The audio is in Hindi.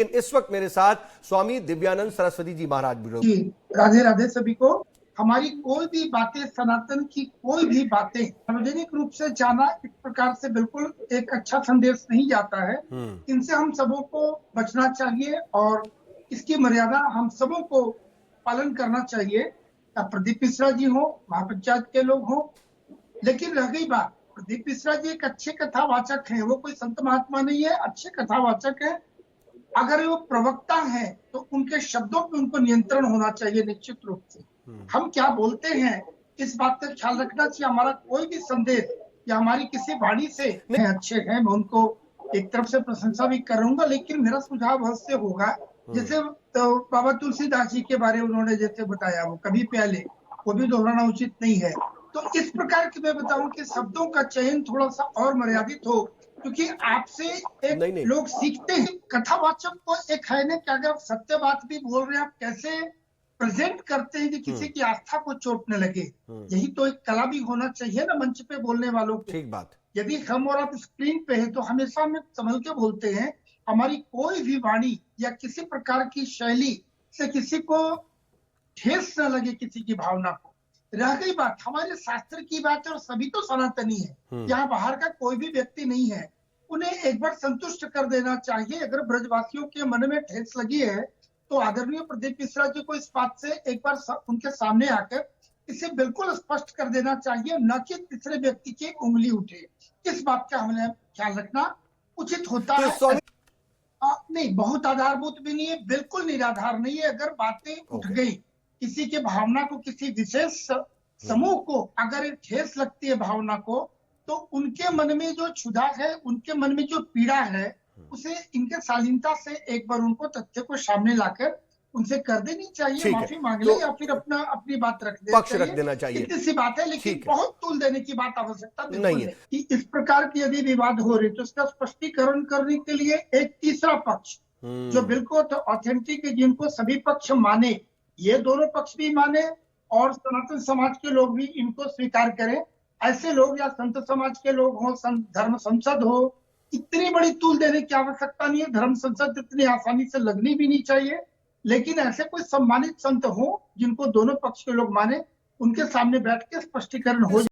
इस वक्त मेरे साथ स्वामी दिव्यानंद सरस्वती जी महाराज भी। जी, राधे राधे सभी को। हमारी कोई भी बातें, सनातन की कोई भी बातें सार्वजनिक रूप से जाना इस प्रकार से बिल्कुल एक अच्छा संदेश नहीं जाता है। इनसे हम सबों को बचना चाहिए और इसकी मर्यादा हम सबों को पालन करना चाहिए। प्रदीप मिश्रा जी हो, महापंचायत के लोग हो, लेकिन रह गई बात, प्रदीप मिश्रा जी एक अच्छे कथावाचक हैं, वो कोई संत महात्मा नहीं है, अच्छे कथावाचक है। अगर वो प्रवक्ता है तो उनके शब्दों पे उनको नियंत्रण होना चाहिए निश्चित रूप से। हम क्या बोलते हैं इस बात का ख्याल रखना चाहिए। हमारा कोई भी संदेश या हमारी किसी वाणी से अच्छे हैं, मैं उनको एक तरफ से प्रशंसा भी करूंगा, लेकिन मेरा सुझाव अवश्य होगा जैसे तो बाबा तुलसीदास जी के बारे में उन्होंने जैसे बताया, वो कभी पहले, वो भी दोहराना उचित नहीं है। तो इस प्रकार की मैं बताऊं कि शब्दों का चयन थोड़ा सा और मर्यादित हो, क्योंकि आपसे एक लोग सीखते हैं। कथावाचक को एक है ना कि अगर सत्य बात भी बोल रहे हैं, आप कैसे प्रेजेंट करते हैं कि किसी की आस्था को चोट न लगे। यही तो एक कला भी होना चाहिए ना मंच पे बोलने वालों को। ठीक बात। यदि हम और आप स्क्रीन पे हैं तो हमेशा हम संभल के बोलते हैं, हमारी कोई भी वाणी या किसी प्रकार की शैली से किसी को ठेस न लगे, किसी की भावना को। रह गई बात हमारे शास्त्र की बात है, और सभी तो सनातनी है, यहाँ बाहर का कोई भी व्यक्ति नहीं है। उन्हें एक बार संतुष्ट कर देना चाहिए। अगर ब्रजवासियों के मन में ठेस लगी है तो आदरणीय प्रदीप मिश्रा जी को इस बात से एक बार उनके सामने आकर इसे बिल्कुल स्पष्ट कर देना चाहिए, न कि तीसरे व्यक्ति की उंगली उठे। इस बात का हमें ख्याल रखना उचित होता है। नहीं, बहुत आधारभूत भी नहीं है, बिल्कुल निराधार नहीं है। अगर बातें उठ गई, किसी के भावना को, किसी विशेष समूह को अगर ठेस लगती है भावना को, तो उनके मन में जो क्षुधा है, उनके मन में जो पीड़ा है, उसे इनके शालीनता से एक बार उनको तथ्य को सामने लाकर उनसे कर देनी चाहिए, माफी मांग ले, या फिर अपनी बात रख देना चाहिए। इतनी सी बात है, लेकिन बहुत तूल देने की बात आवश्यकता नहीं है। कि इस प्रकार की यदि विवाद हो रहे तो उसका स्पष्टीकरण करने के लिए एक तीसरा पक्ष जो बिल्कुल ऑथेंटिक है, जिनको सभी पक्ष माने, ये दोनों पक्ष भी माने और सनातन समाज के लोग भी इनको स्वीकार करें, ऐसे लोग या संत समाज के लोग हो, धर्म संसद हो, इतनी बड़ी तूल देने की आवश्यकता नहीं है। धर्म संसद इतनी आसानी से लगनी भी नहीं चाहिए, लेकिन ऐसे कोई सम्मानित संत हो जिनको दोनों पक्ष के लोग माने, उनके सामने बैठ के स्पष्टीकरण हो